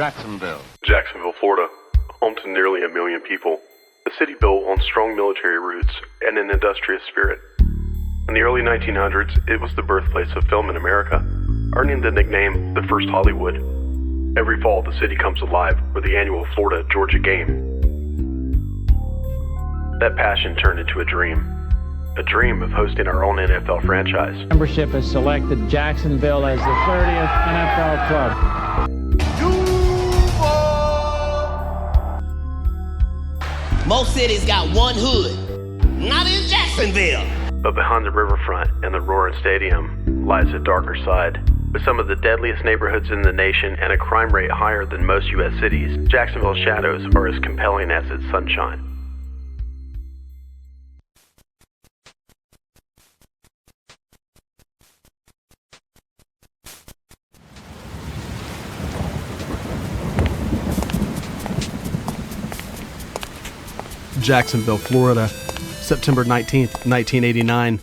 Jacksonville. Jacksonville, Florida, home to nearly 1 million people. A city built on strong military roots and an industrious spirit. In the early 1900s, it was the birthplace of film in America, earning the nickname the First Hollywood. Every fall, the city comes alive with the annual Florida-Georgia game. That passion turned into a dream of hosting our own NFL franchise. Membership has selected Jacksonville as the 30th NFL club. Most cities got one hood, not in Jacksonville. But behind the riverfront and the roaring stadium lies a darker side. With some of the deadliest neighborhoods in the nation and a crime rate higher than most U.S. cities, Jacksonville's shadows are as compelling as its sunshine. Jacksonville, Florida, September 19th, 1989.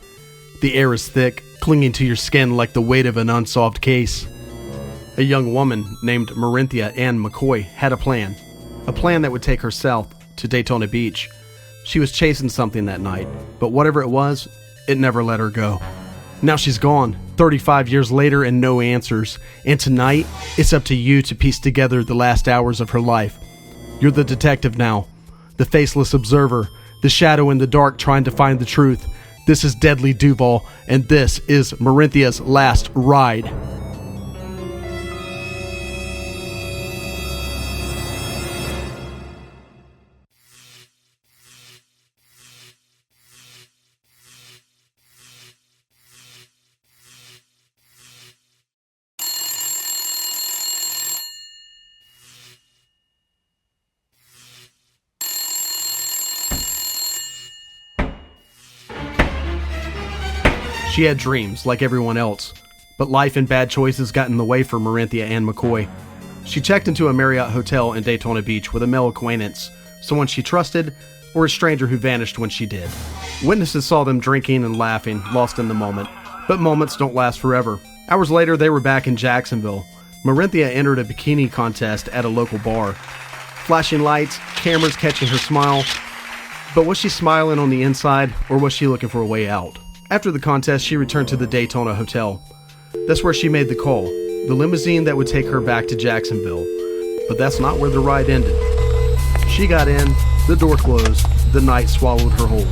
The air is thick, clinging to your skin like the weight of an unsolved case. A young woman named Marinthia Ann McCoy had a plan that would take her south to Daytona Beach. She was chasing something that night, but whatever it was, it never let her go. Now she's gone, 35 years later, and no answers. And tonight, it's up to you to piece together the last hours of her life. You're the detective now, the faceless observer, the shadow in the dark trying to find the truth. This is Deadly Duval, and this is Marinthia's Last Ride. She had dreams, like everyone else, but life and bad choices got in the way for Marinthia Ann McCoy. She checked into a Marriott hotel in Daytona Beach with a male acquaintance, someone she trusted, or a stranger who vanished when she did. Witnesses saw them drinking and laughing, lost in the moment, but moments don't last forever. Hours later, they were back in Jacksonville. Marinthia entered a bikini contest at a local bar. Flashing lights, cameras catching her smile. But was she smiling on the inside, or was she looking for a way out? After the contest, she returned to the Daytona Hotel. That's where she made the call, the limousine that would take her back to Jacksonville. But that's not where the ride ended. She got in, the door closed, the night swallowed her whole.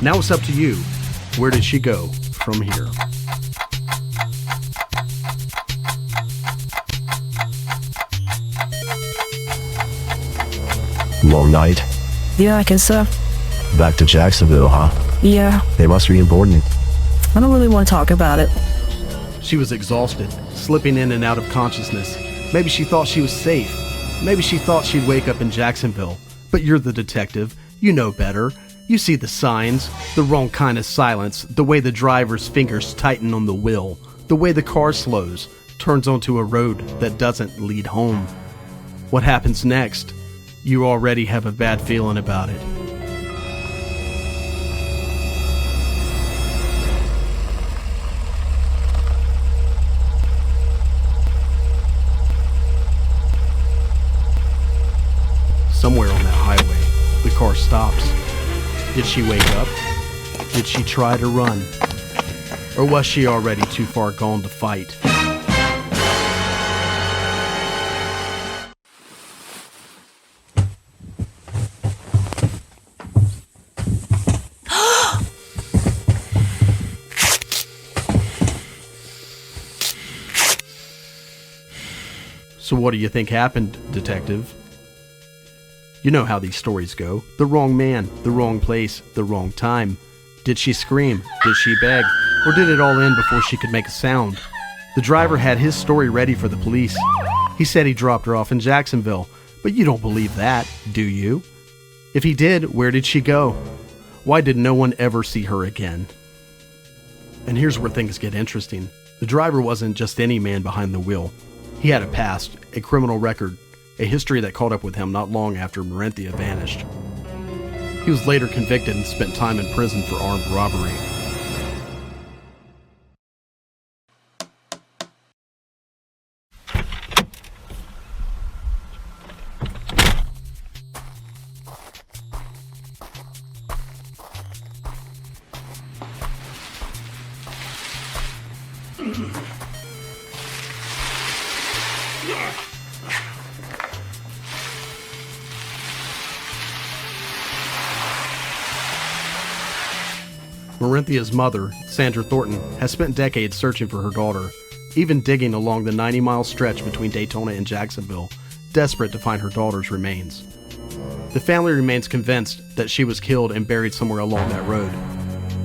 Now it's up to you. Where did she go from here? Long night? Yeah, I guess so. Back to Jacksonville, huh? Yeah. They must be important. I don't really want to talk about it. She was exhausted, slipping in and out of consciousness. Maybe she thought she was safe. Maybe she thought she'd wake up in Jacksonville. But you're the detective. You know better. You see the signs, the wrong kind of silence, the way the driver's fingers tighten on the wheel, the way the car slows, turns onto a road that doesn't lead home. What happens next? You already have a bad feeling about it. Somewhere on that highway, the car stops. Did she wake up? Did she try to run? Or was she already too far gone to fight? So what do you think happened, detective? You know how these stories go. The wrong man, the wrong place, the wrong time. Did she scream? Did she beg? Or did it all end before she could make a sound? The driver had his story ready for the police. He said he dropped her off in Jacksonville, but you don't believe that, do you? If he did, where did she go? Why did no one ever see her again? And here's where things get interesting. The driver wasn't just any man behind the wheel. He had a past, a criminal record, a history that caught up with him not long after Marinthia vanished. He was later convicted and spent time in prison for armed robbery. Marinthia's mother, Sandra Thornton, has spent decades searching for her daughter, even digging along the 90-mile stretch between Daytona and Jacksonville, desperate to find her daughter's remains. The family remains convinced that she was killed and buried somewhere along that road,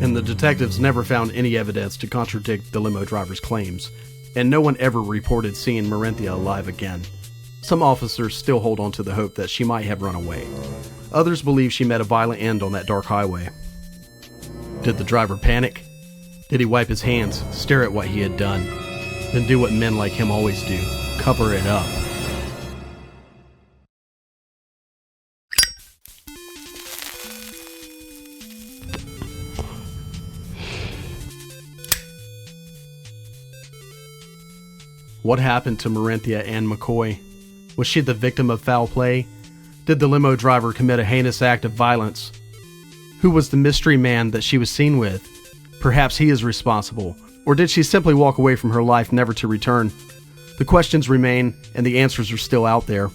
and the detectives never found any evidence to contradict the limo driver's claims, and no one ever reported seeing Marinthia alive again. Some officers still hold on to the hope that she might have run away. Others believe she met a violent end on that dark highway. Did the driver panic? Did he wipe his hands, stare at what he had done, then do what men like him always do, cover it up? What happened to Marinthia Ann McCoy? Was she the victim of foul play? Did the limo driver commit a heinous act of violence? Who was the mystery man that she was seen with? Perhaps he is responsible. Or did she simply walk away from her life never to return? The questions remain, and the answers are still out there.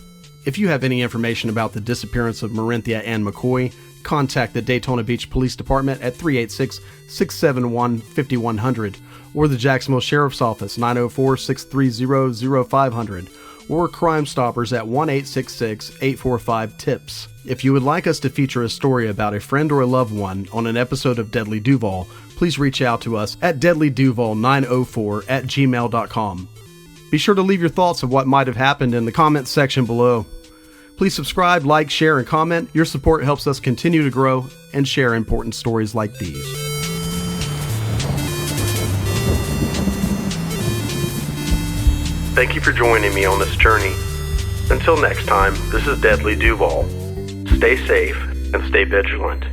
If you have any information about the disappearance of Marinthia Ann McCoy, contact the Daytona Beach Police Department at 386-671-5100 or the Jacksonville Sheriff's Office 904-630-0500 or Crime Stoppers at 1-866-845-TIPS. If you would like us to feature a story about a friend or a loved one on an episode of Deadly Duval, please reach out to us at deadlyduval904@gmail.com. Be sure to leave your thoughts of what might have happened in the comments section below. Please subscribe, like, share, and comment. Your support helps us continue to grow and share important stories like these. Thank you for joining me on this journey. Until next time, this is Deadly Duval. Stay safe and stay vigilant.